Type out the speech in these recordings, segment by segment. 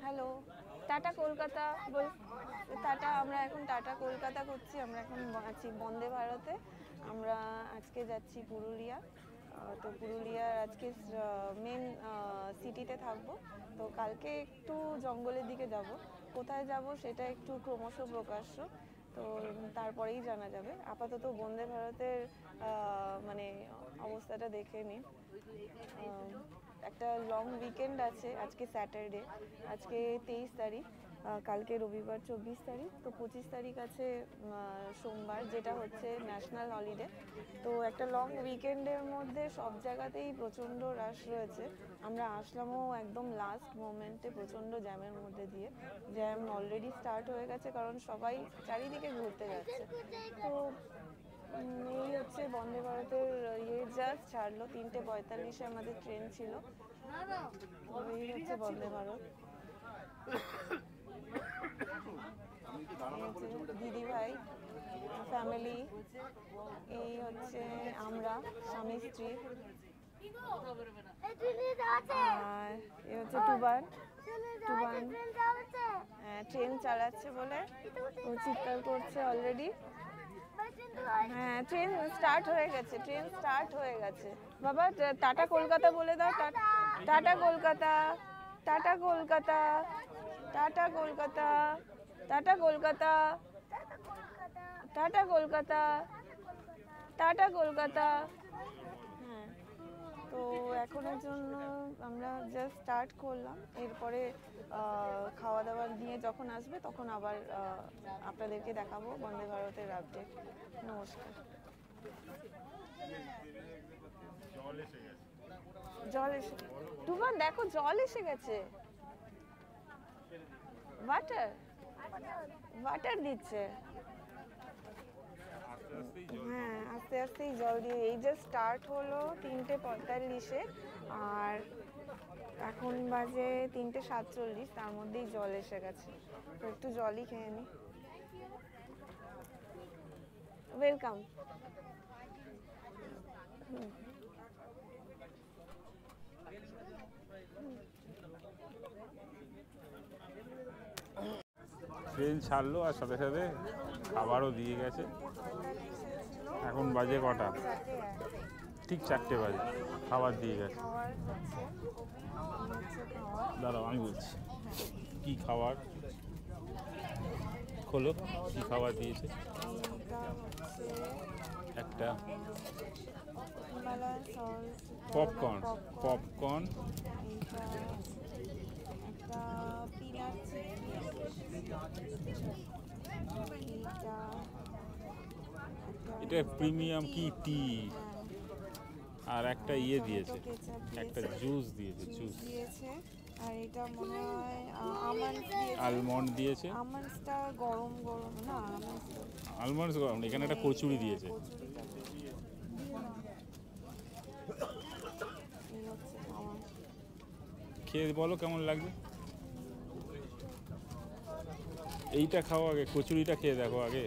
Hello, tata Kolkata বল। Tata, আমরা এখন tata Kolkata করছি। আমরা এখন আছি বন্দে ভারতে। আমরা আজকে যাচ্ছি পুরুলিয়া। তো পুরুলিয়ার আজকে মেন সিটিতে থাকবো। তো কালকে একটু জঙ্গলের দিকে যাব। কোথায় যাব সেটা একটু ক্রমশ প্রকাশ্য। তো তারপরেই জানা যাবে। আপাতত বন্দে ভারতের মানে অবস্থাটা দেখে নিন। একটা লং উইকেন্ড আছে, আজকে স্যাটারডে, আজকে 23 তারিখ, কালকে রবিবার 24 তারিখ। তো 25 তারিখ আছে সোমবার, যেটা হচ্ছে ন্যাশনাল হলিডে। তো একটা লং উইকেন্ডের মধ্যে সব জায়গাতেই প্রচণ্ড রাশ রয়েছে। আমরা আসলামও একদম লাস্ট মোমেন্টে, প্রচণ্ড জ্যামের মধ্যে দিয়ে। জ্যাম অলরেডি স্টার্ট হয়ে গেছে, কারণ সবাই চারিদিকে ঘুরতে যাচ্ছে। তো এই হচ্ছে বন্দে ভারতের জাস্ট ছাড়লো 3:45 আমাদের ট্রেন ছিল। এই হচ্ছে বন্দে ভারত। দিদি ভাই, ফ্যামিলি, এই হচ্ছে আমরা স্বামী স্ত্রী। আর এ হচ্ছে টুবান। ট্রেন চালাচ্ছে বলে ও চিৎকার করছে অলরেডি। হ্যাঁ, ট্রেন স্টার্ট হয়ে গেছে, ট্রেন স্টার্ট হয়ে গেছে। বাবা টাটা কলকাতা বলে দাও। Tata Kolkata, tata Kolkata, tata Kolkata, tata Kolkata, tata Kolkata, tata Kolkata. হ্যাঁ, তো এখনের জন্য আমরা জাস্ট স্টার্ট করলাম। এরপরে খাওয়া দাওয়া নিয়ে যখন আসবে তখন আবার আপনাদেরকে দেখাবো বন্দে ভারতের আপডেট। নমস্কার। জল এসে, টুবান দেখো জল এসে গেছে। ওয়াটার, ওয়াটার দিচ্ছে। হ্যাঁ, আস্তে আস্তেই জল দিয়ে, এই যে স্টার্ট হলো 3:45-এ, আর এখন বাজে 3:47, তার মধ্যেই জল এসে গেছে। তো একটু জলই খেয়ে নি। ওয়েলকাম। ট্রেন ছাড়লো আর সাথে সাথে খাবারও দিয়ে গেছে। এখন বাজে কটা? ঠিক 4টে বাজে, খাবার দিয়ে গেছে। দাঁড়াও আমি বলছি কি খাবার, খোলো কি খাবার দিয়েছে। একটা পপকর্ন, পপকর্ন, এটা প্রিমিয়াম কি টি, আর একটা ইয়ে দিয়েছে, একটা জুস দিয়েছে, জুস দিয়েছে। আর এটা মনে হয় আলমন্ড দিয়েছে। আমন্ডসটা গরম গরম না, আলমন্ডস গরম, এখানে একটা কচুরি দিয়েছে। খেয়ে বলো কেমন লাগছে। এইটা খাও আগে, কচুরিটা খেয়ে দেখো আগে।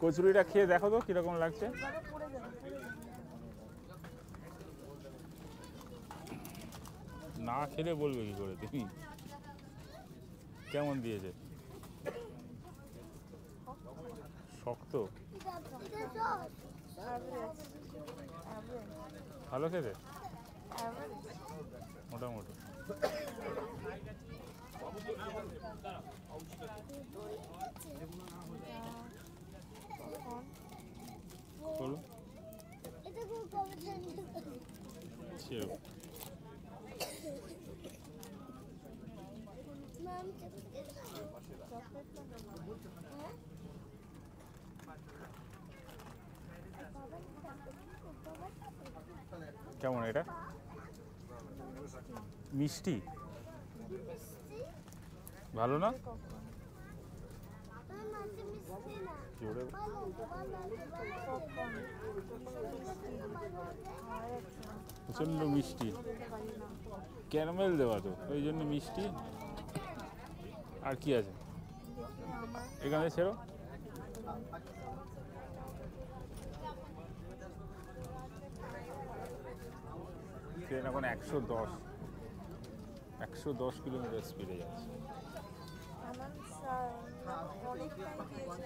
কচুরিটা খেয়ে দেখো তো কিরকম লাগছে। না খেলে বলবে কি করে তুমি কেমন দিয়েছে। শক্ত, ভালো খেতে, মোটামুটি। কেমন এটা? মিষ্টি, ভালো না? প্রচন্ড মিষ্টি, ক্যারামেল দেওয়া তো ওই জন্য মিষ্টি। আর কি আছে এখানে ছেড়ো। ট্রেন এখন 110 কিলোমিটার স্পিডে যাচ্ছে। আমার অনেকটাই খেয়েছে,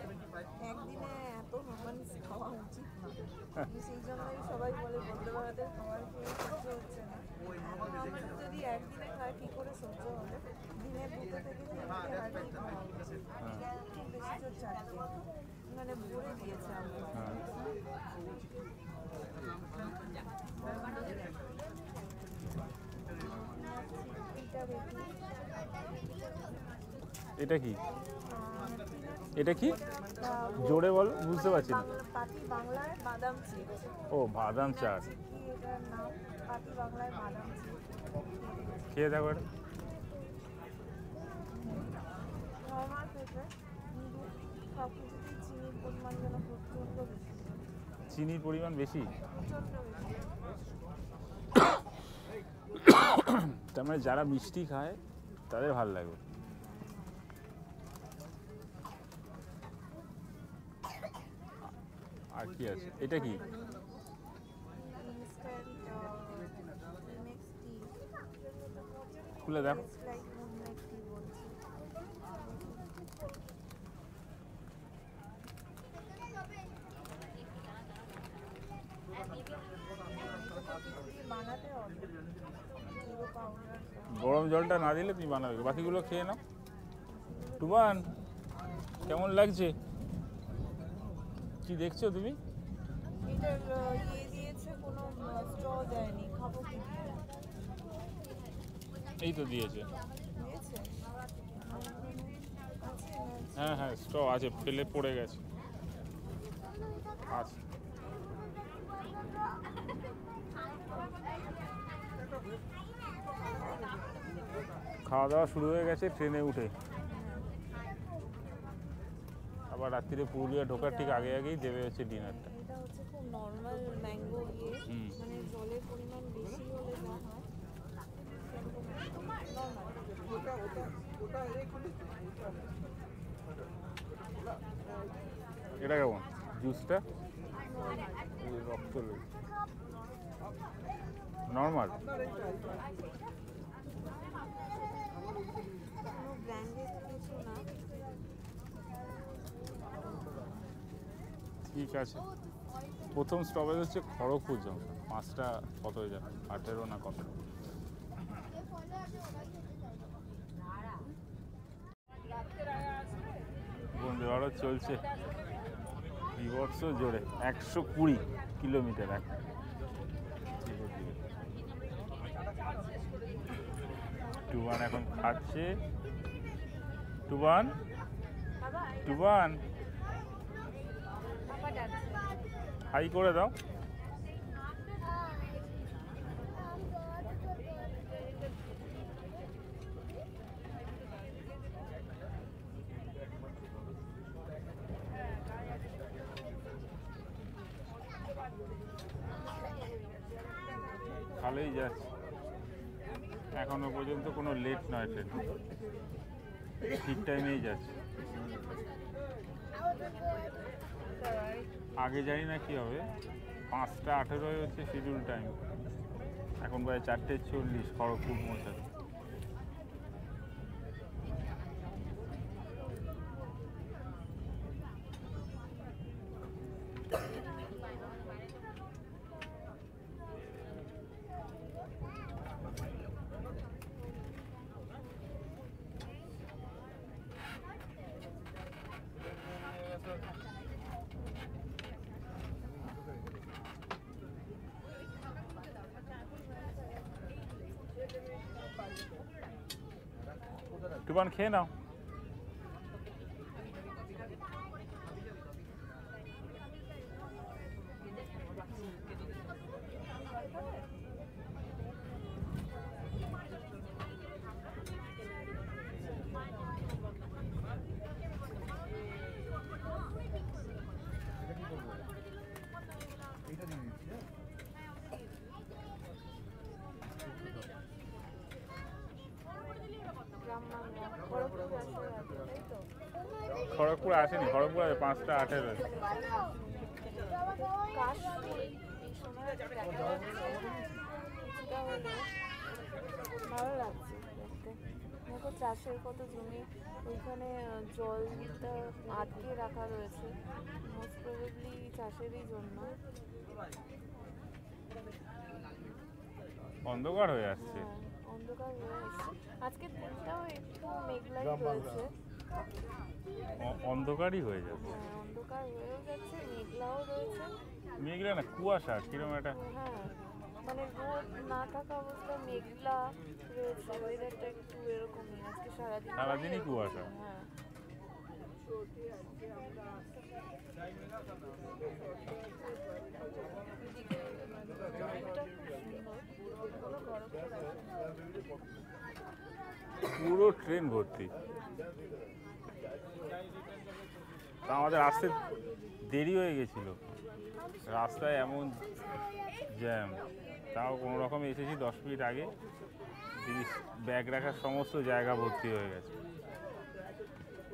একদিনে এত রোমান্স খাওয়া উচিত না। সেই জন্যই সবাই বলে বলতে ভারতের খাবার খেয়ে সহ্য হচ্ছে না। আমার যদি একদিনে খায় কী করে সহ্য হবে? দিনে 2 থেকে 3 হাঁড়ি খাওয়া উচিত, খুব বেশি জোর 4টে, মানে ভরে দিয়েছে আমার। এটা কি? এটা কি জোরে বলো, বুঝতে পারছি না। পাতি বাংলায় বাদাম চিপস। ও বাদাম চাট, কি এটার নাম? পাতি বাংলায় বাদাম চিপস। খেয়ে দেখো এটা। নর্মাল পেঁপে, সব কিছুতেই চিনির পরিমাণ যেন প্রচণ্ড বেশি। চিনির পরিমাণ বেশি, প্রচণ্ড বেশি। তার মানে যারা মিষ্টি খায় তাদের ভালো লাগবে। আর কি আছে? এটা কি? খুলে দেখো। গরম জলটা না দিলে তুমি বানাবে, বাকিগুলো খেয়ে নাও। টুবান, কেমন লাগছে? কি দেখছো তুমি? এটার ইয়ে দিয়েছে, কোনো স্ট্র দেয়নি, খাবো কি দিয়ে? এই তো দিয়েছে। দিয়েছে? হ্যাঁ হ্যাঁ, স্ট্র আছে, ফেলে পড়ে গেছে। আচ্ছা, খাওয়া দাওয়া শুরু হয়ে গেছে ট্রেনে উঠে। আবার রাত্রিরে পুরুলিয়া ঢোকার ঠিক আগে আগেই দেবে হচ্ছে ডিনারটা। এটা হচ্ছে খুব নর্মাল ম্যাঙ্গো ইয়ে, মানে জলের পরিমাণ বেশি হলে যা হয় এটা কেমন জুসটা? রক্ত নর্মাল। ঠিক আছে। প্রথম স্টপেজ হচ্ছে খড়গপুর জংশন। 5টা কত হয়ে যাবে, 18 না কত। বন্দে ভারত চলছে বিভৎস জোরে, 120 কিলোমিটার এখন। টুবান এখন খাচ্ছে। টুবান, টুবান হাই করে দাও। ভালোই যাচ্ছে, এখনো পর্যন্ত কোনো লেট নয়, ট্রেন ঠিক টাইমেই যাচ্ছে। আগে জানি না কি হবে, 5টা 18 হচ্ছে শিডিউল টাইম, এখন প্রায় 4:40 খড়গপুর পৌঁছাবে। টুবান খেয়ে নাও। খড়গপুর আসেনি, খড়গপুর আছে 5টা 18। ছোটটা হলে ভালো লাগছে দেখতে। দেখো চাষের কত জমি, ওইখানে জলটা আটকে রাখা রয়েছে, মোস্ট প্রবাবলি চাষেরই জন্য। অন্ধকার হয়ে আসছে। হ্যাঁ, অন্ধকার হয়ে আসছে। আজকে দিনটাও একটু মেঘলাই রয়েছে। অন্ধকারই হয়ে যাবে। হ্যাঁ, অন্ধকার হয়েও যাচ্ছে, মেঘলাও রয়েছে। মেঘলা না, কুয়াশা কিরকম একটা। হ্যাঁ, মানে রোদ না থাকা অবস্থায় মেঘলা রয়েছে, ওয়েদারটা একটু এরকমই আজকে সারাদিনই কুয়াশা। হ্যাঁ, পুরো ট্রেন ভর্তি। তা আমাদের আসতে দেরি হয়ে গেছিল, রাস্তায় এমন জ্যাম, তাও কোনো রকমে এসেছি 10 মিনিট আগে। ব্যাগ রাখার সমস্ত জায়গা ভর্তি হয়ে গেছে,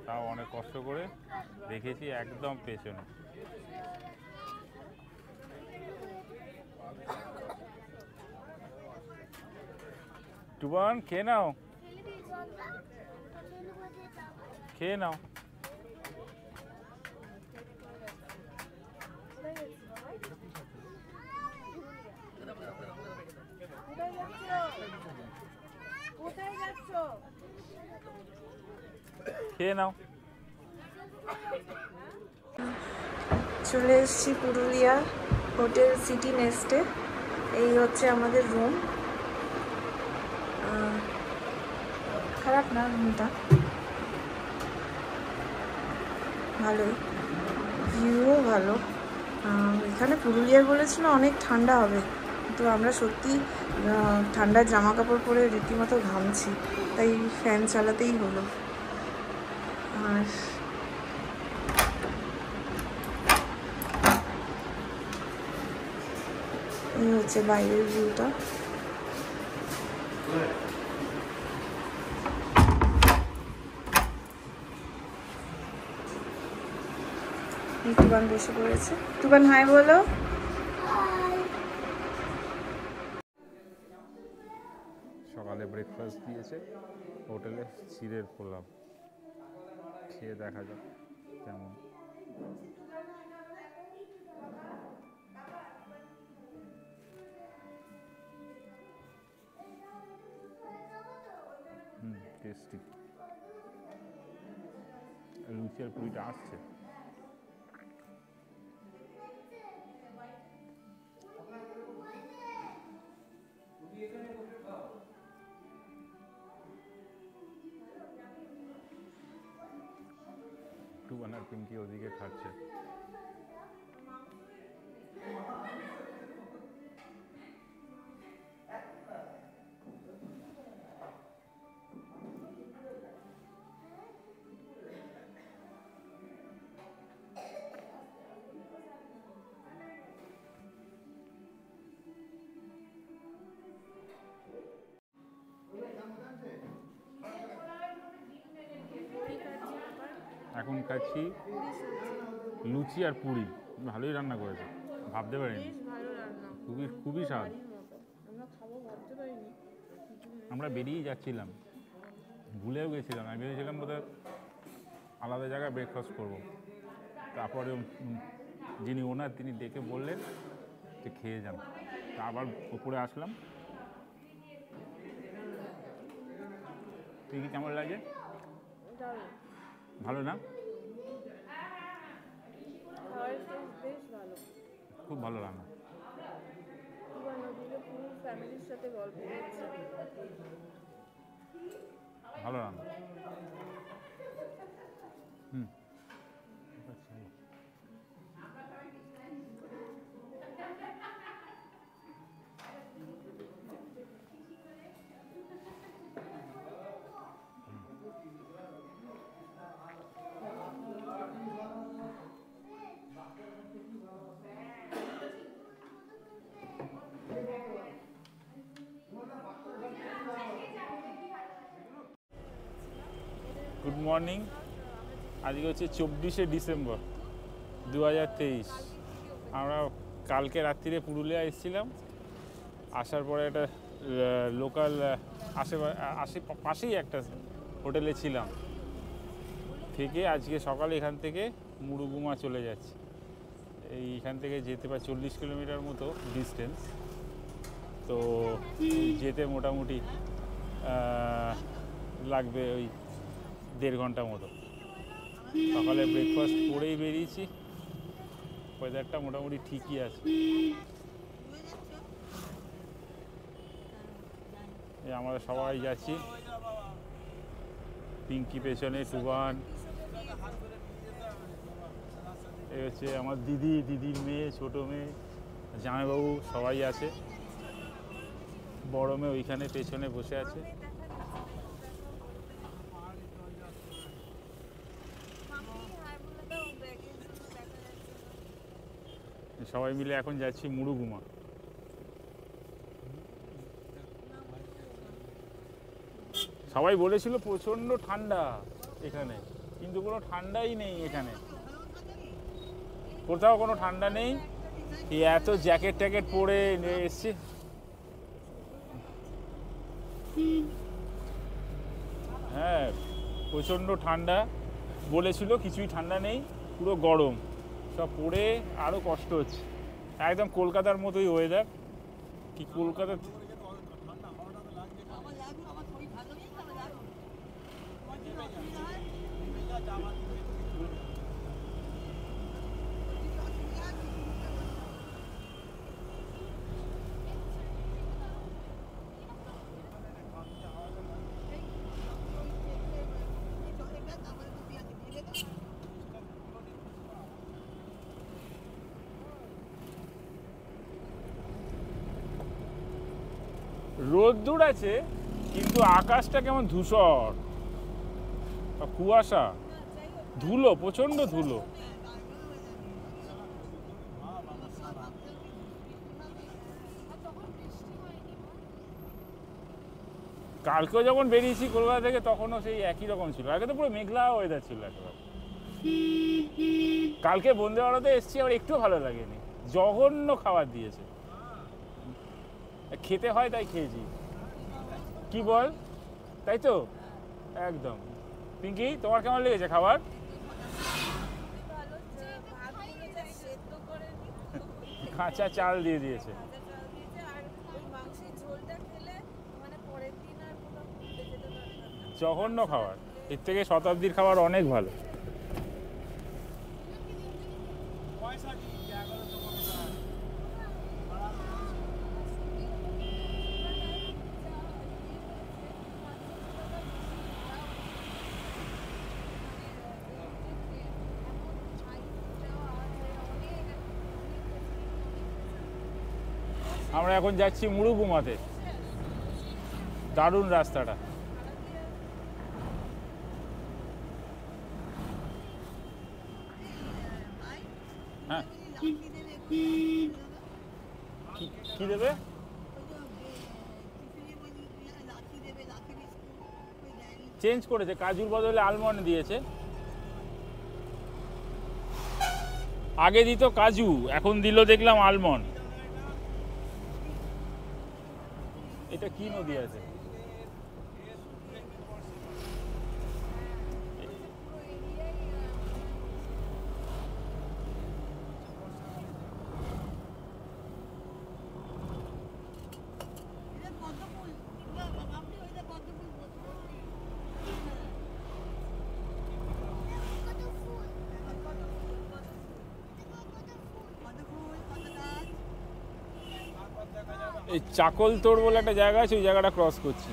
তাও অনেক কষ্ট করে দেখেছি একদম পেছনে। টুবান খেয়ে নাও, খেয়ে নাও। খেয়ে নাও। চলে এসেছি পুরুলিয়া হোটেল সিটি নেস্টে। এই হচ্ছে আমাদের রুম। খারাপ না রুমটা, ভালোই, ভিউও ভালো। এখানে পুরুলিয়া বলেছিল অনেক ঠান্ডা হবে, কিন্তু আমরা সত্যি ঠান্ডার জামা কাপড় পরে রীতিমতো ঘামছি, তাই ফ্যান চালাতেই হলো। আর এই হচ্ছে বাইরের ভিউটা। টুবান বসে পড়েছে। টুবান হাই বলো। সকালে ব্রেকফাস্ট দিয়েছে হোটেলে, চিড়ের পোলাও, খেয়ে দেখা যাক কেমন। টেস্টি। লুচি আর পুরিটা আসছে। টুবান আর পিঙ্কি ওদিকে খাচ্ছে। এখন খাচ্ছি লুচি আর পুরি। ভালোই রান্না করেছে, ভাবতে পারিনি। খুবই খুবই স্বাদ। আমরা বেরিয়েই যাচ্ছিলাম, ভুলেও গেছিলাম। আমি ভেবেছিলাম বোধহয় আলাদা জায়গায় ব্রেকফাস্ট করবো। তারপরে যিনি ওনার তিনি ডেকে বললেন যে খেয়ে যান। তা আবার উপরে আসলাম। তুই কি কেমন লাগে? ভালো না? খুব ভালো রান্না। ভালো রান্না। Good morning. আজকে হচ্ছে 24শে ডিসেম্বর 2023। আমরা কালকে রাত্রিরে পুরুলিয়া এসেছিলাম। আসার পরে একটা লোকাল পাশেই একটা হোটেলে ছিলাম, থেকে আজকে সকালে এখান থেকে মুরুগুমা চলে যাচ্ছি। এইখান থেকে যেতে প্রায় 40 কিলোমিটার মতো ডিস্টেন্স, তো যেতে মোটামুটি লাগবে ওই 1.5 ঘন্টা মতো। সকালে ব্রেকফাস্ট করেই বেরিয়েছি, ওয়েদারটা মোটামুটি ঠিকই আছে। আমরা সবাই যাচ্ছি, পিঙ্কি পেছনে, টুবান, এই হচ্ছে আমার দিদির মেয়ে, ছোট মেয়ে, জামাইবাবু সবাই আছে। বড় মেয়ে ওইখানে পেছনে বসে আছে। সবাই মিলে এখন যাচ্ছি মুরুগুমা। সবাই বলেছিল প্রচণ্ড ঠান্ডা এখানে, কিন্তু কোনো ঠান্ডাই নেই এখানে, কোথাও কোনো ঠান্ডা নেই। এই এত জ্যাকেট ট্যাকেট পরে এসছি। হ্যাঁ, প্রচণ্ড ঠান্ডা বলেছিল, কিছুই ঠান্ডা নেই, পুরো গরম, সব পরে আরও কষ্ট হচ্ছে। একদম কলকাতার মতোই ওয়েদার। কি কলকাতা রোদ্দুর আছে, কিন্তু আকাশটা কেমন ধূসর, কুয়াশা, ধুলো, প্রচন্ড ধুলো। কালকেও যখন বেরিয়েছি কলকাতা থেকে, তখনও সেই একই রকম ছিল। আগে তো পুরো মেঘলা ওয়েদার ছিল একেবারে। কালকে বন্দে ভারতে এসছি, আবার একটু ভালো লাগেনি, জঘন্য খাবার দিয়েছে। খেতে হয় তাই খেয়েছি, কি বল, তাই তো একদম। পিঙ্কি, তোমার কেমন লেগেছে খাবার? কাঁচা চাল দিয়ে দিয়েছে। জঘন্য খাবার, এর থেকে শতাব্দীর খাবার অনেক ভালো। আমরা এখন যাচ্ছি মুরুগুমাতে, দারুণ রাস্তাটা। হ্যাঁ, কি দেবে? চেঞ্জ করেছে, কাজুর বদলে আলমন্ড দিয়েছে। আগে দিত কাজু, এখন দিল দেখলাম আলমন্ড। এটা কি নদী আছে? এই চাকলতোড় বলে একটা জায়গা আছে, ওই জায়গাটা ক্রস করছি।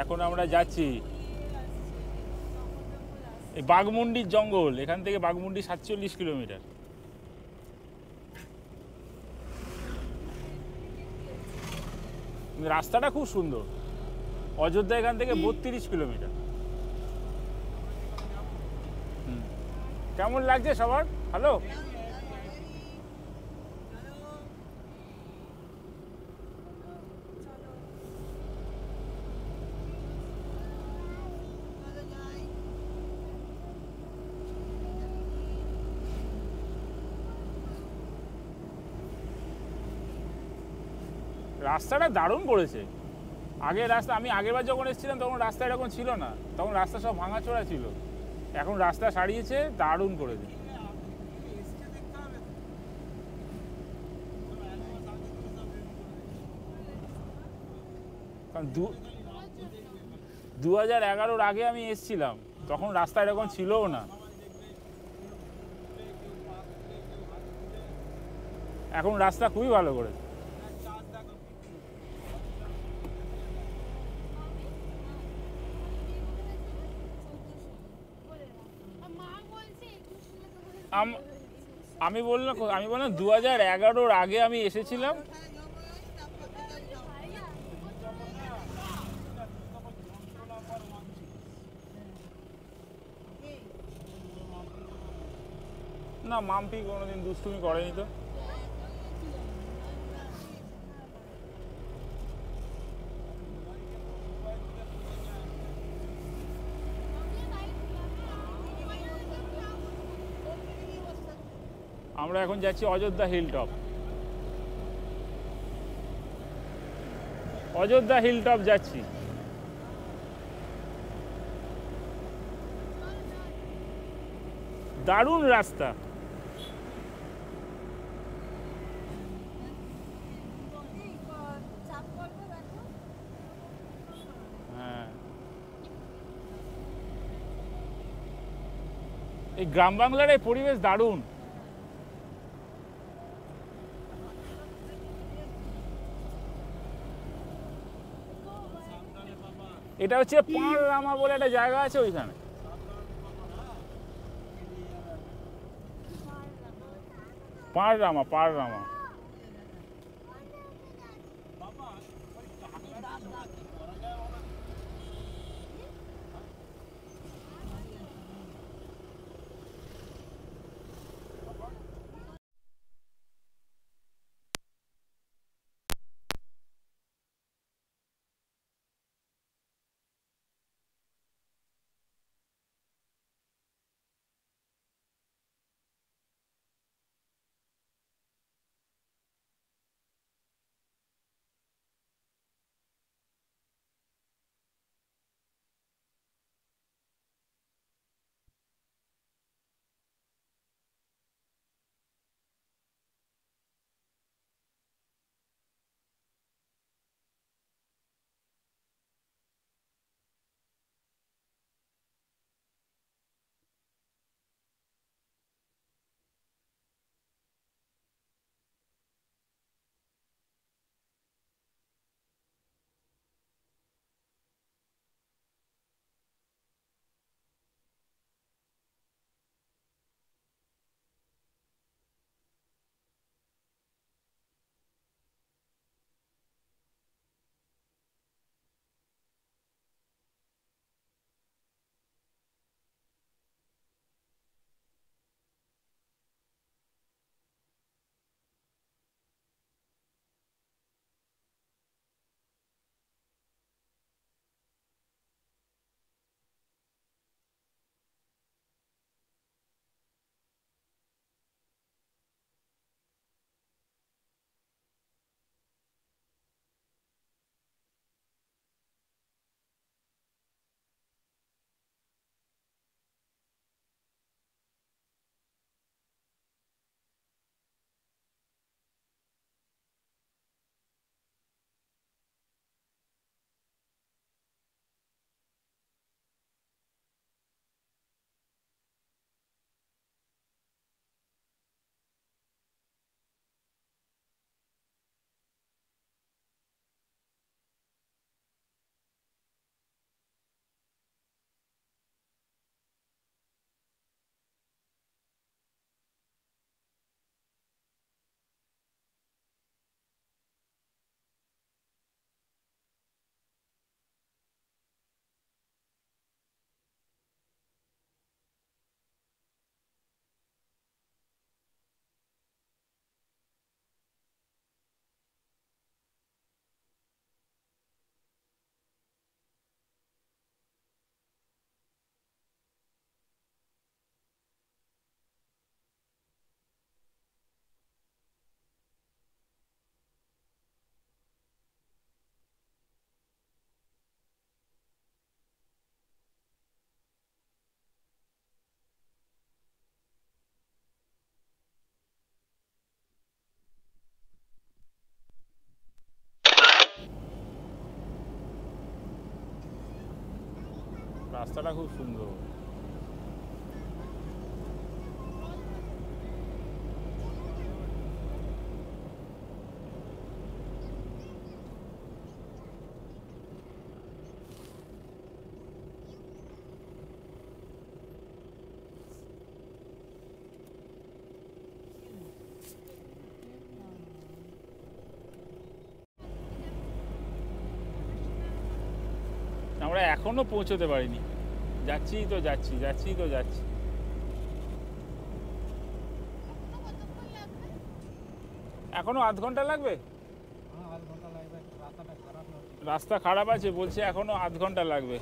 এখন আমরা যাচ্ছি এই বাঘমুন্ডির জঙ্গল, এখান থেকে বাঘমুন্ডি 47 কিলোমিটার। রাস্তাটা খুব সুন্দর। অযোধ্যা এখান থেকে 32 কিলোমিটার। কেমন লাগছে সবার? হ্যালো, রাস্তাটা দারুণ করেছে। আগের রাস্তা, আমি আগেরবার যখন এসেছিলাম তখন রাস্তা এরকম ছিল না, তখন রাস্তা সব ভাঙাচোরা ছিল। এখন রাস্তা সারিয়েছে, দারুণ করেছে। কারণ 2011-র আগে আমি এসেছিলাম, তখন রাস্তা এরকম ছিলও না। এখন রাস্তা খুবই ভালো করেছে। আমি বললাম 2011-র আগে আমি এসেছিলাম। না, মাম্পি কোনোদিন দুষ্টুমি করেনি তো। আমরা এখন যাচ্ছি অযোধ্যা হিলটপ। অযোধ্যা হিলটপ যাচ্ছি। দারুণ রাস্তা। হ্যাঁ, এই গ্রাম বাংলার এই পরিবেশ দারুণ। এটা হচ্ছে পাঁড়রামা বলে একটা জায়গা আছে ওইখানে। পাঁড়রামা। রাস্তাটা খুব সুন্দর। আমরা এখনো পৌঁছতে পারিনি, যাচ্ছি তো যাচ্ছি, যাচ্ছি তো যাচ্ছি। এখনো আধ ঘন্টা লাগবে। রাস্তা খারাপ আছে বলছে, এখনো আধ ঘন্টা লাগবে।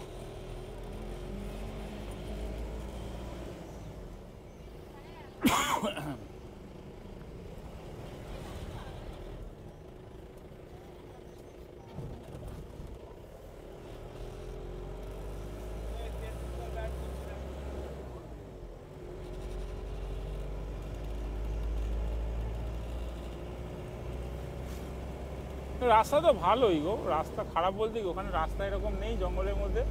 রাস্তা তো ভালোই গো, রাস্তা খারাপ বলতে কি, ওখানে রাস্তা এরকম নেই জঙ্গলের মধ্যে।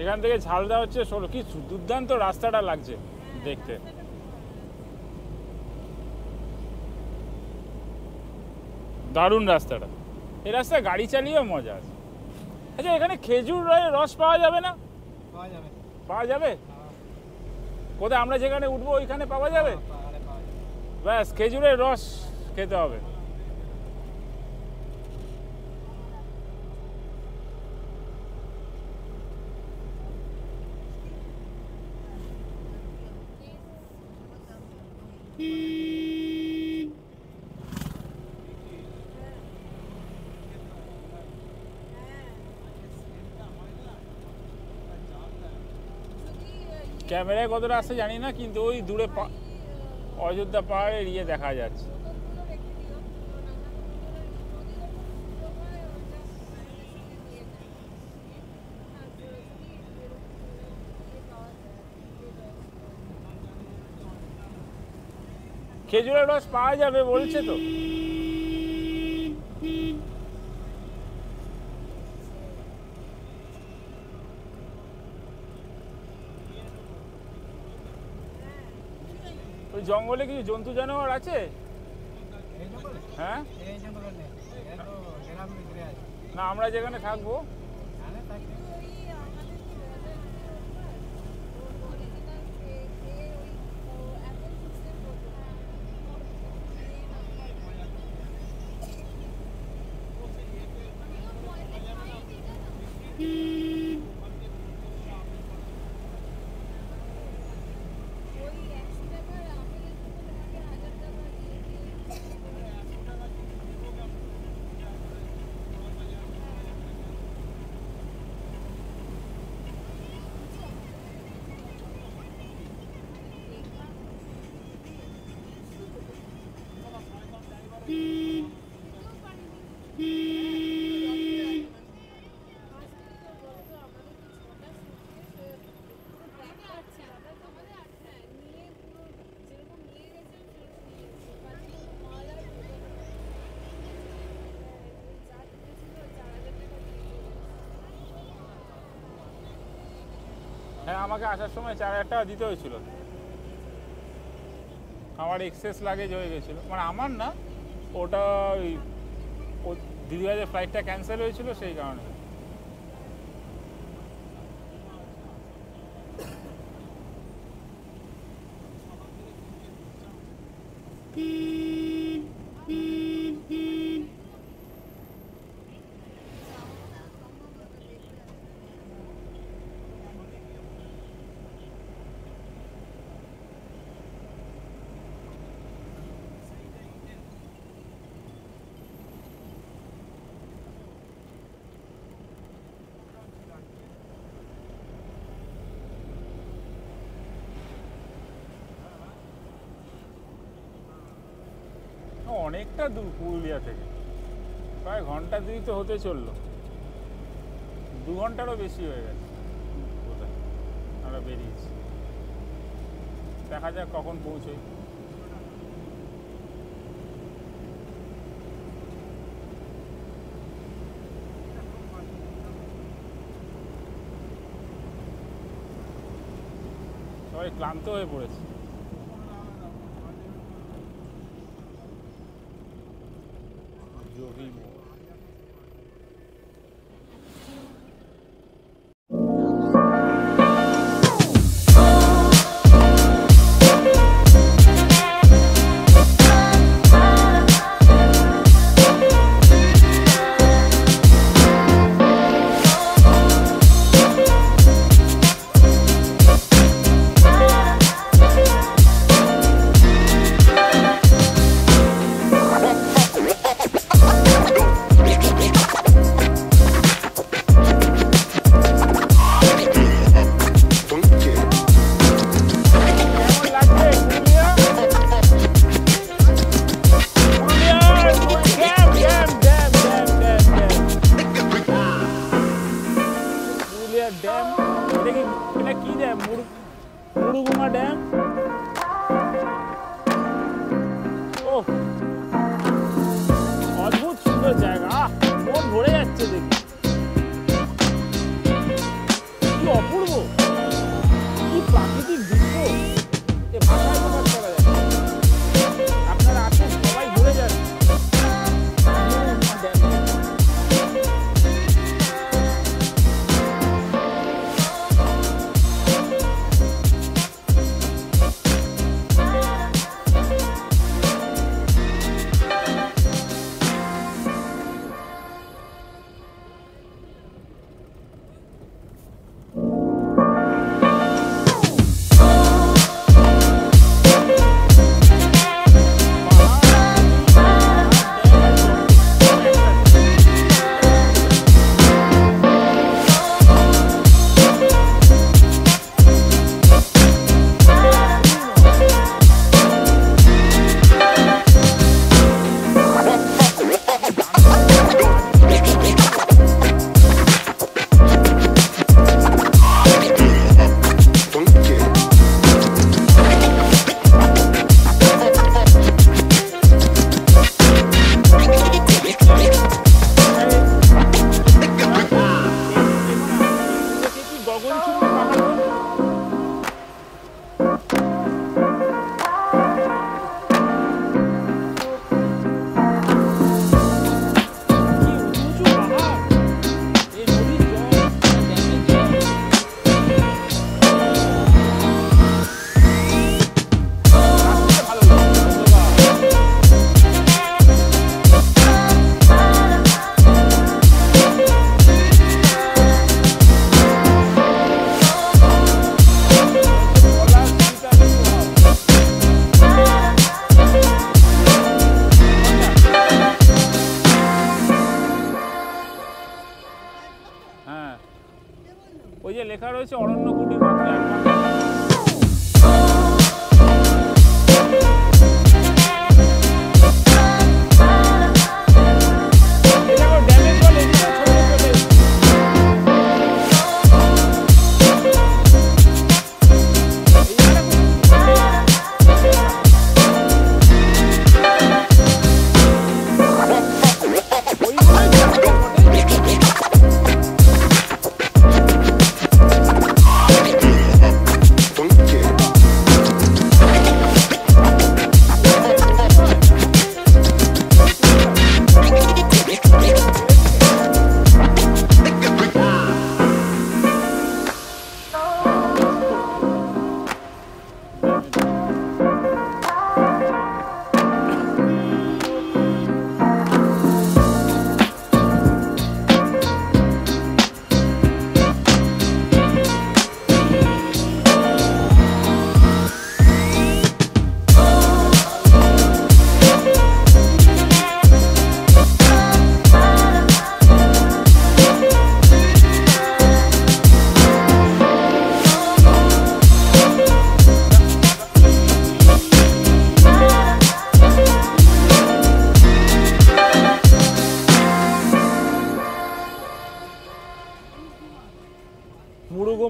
এখান থেকে ঝালদা হচ্ছে 16, কি দুর্দান্ত রাস্তাটা লাগছে দেখতে। দারুণ রাস্তাটা, এই রাস্তায় গাড়ি চালিয়েও মজা আছে। আচ্ছা, এখানে খেজুর রস পাওয়া যাবে না? পাওয়া যাবে। কোথায় আমরা যেখানে উঠবো ওইখানে পাওয়া যাবে? ব্যাস, খেজুরের রস খেতে হবে। ক্যামেরায় কতটা আসছে জানি না, কিন্তু ওই দূরে অযোধ্যা পাহাড়ের ইয়ে দেখা যাচ্ছে। খেজুরের রস পাওয়া যাবে বলছে তো। ওই জঙ্গলে কিছু জন্তু জানোয়ার আছে? হ্যাঁ, না আমরা যেখানে থাকবো। হ্যাঁ, আমাকে আসার সময় 4000 টাকা দিতে হয়েছিল। আমার এক্সেস লাগেজ হয়ে গেছিলো, মানে আমার না, ওটা ওই দিদিভাইয়ের ফ্লাইটটা ক্যান্সেল হয়েছিল সেই কারণে। অনেকটা দূর পুরুলিয়া থেকে, প্রায় ঘন্টা 2 তো হতে চললো, 2 ঘন্টারও বেশি হয়ে গেছে কোথায় আমরা বেরিয়েছি। দেখা যাক কখন পৌঁছোই। সবাই ক্লান্ত হয়ে পড়েছে। যোগী মোড়। ড্যাম, এটা কি ড্যাম? মুরুগুমা ড্যাম। ও অদ্ভুত সুন্দর জায়গা, মন ভরে যাচ্ছে দেখি। কি অপূর্ব, কি প্রাকৃতিক দৃশ্য, এ ভাষায় প্রকাশ করা যাচ্ছে। আপনারা আসুন, সবাই ঘুরে যান মুরুগুমা ড্যাম। হ্যাঁ, ওই যে লেখা রয়েছে অরণ্য কুটির মাত্র 1 ঘন্টা।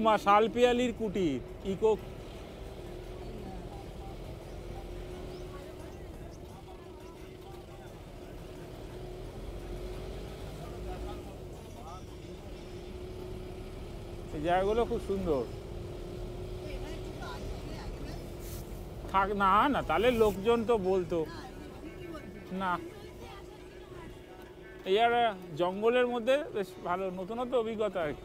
মা শালপিয়ালির কুটির ইকো এই জায়গাগুলো খুব সুন্দর। থাক না না, তাহলে লোকজন তো বলতো না। এই আর জঙ্গলের মধ্যে বেশ ভালো নতুনত্ব অভিজ্ঞতা আর কি।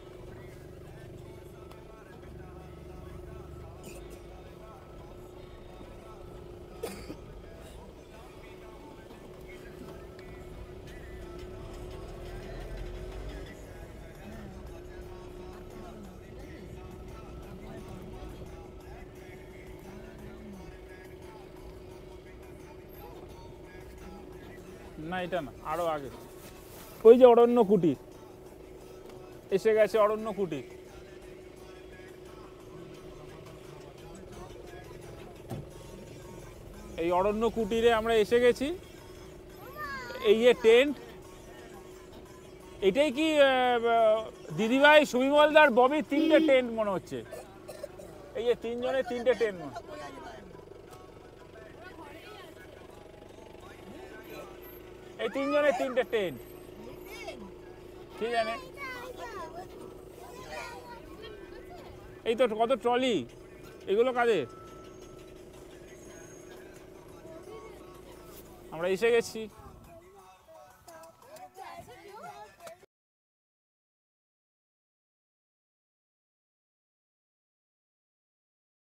না এটা না, আরো আগে ওই যে অরণ্য কুটির এসে গেছে, অরণ্য কুটির। এই অরণ্য কুটিরে আমরা এসে গেছি। এই যে টেন্ট, এটাই কি দিদিভাই সুবিমলদার ববির 3টে টেন্ট মনে হচ্ছে। এই যে 3 জনের 3টে টেন্ট মনে, এই 3 জনের 3টে টেন্ট, ঠিক জানে। এই তো কত ট্রলি, এগুলো কাদের? আমরা এসে গেছি।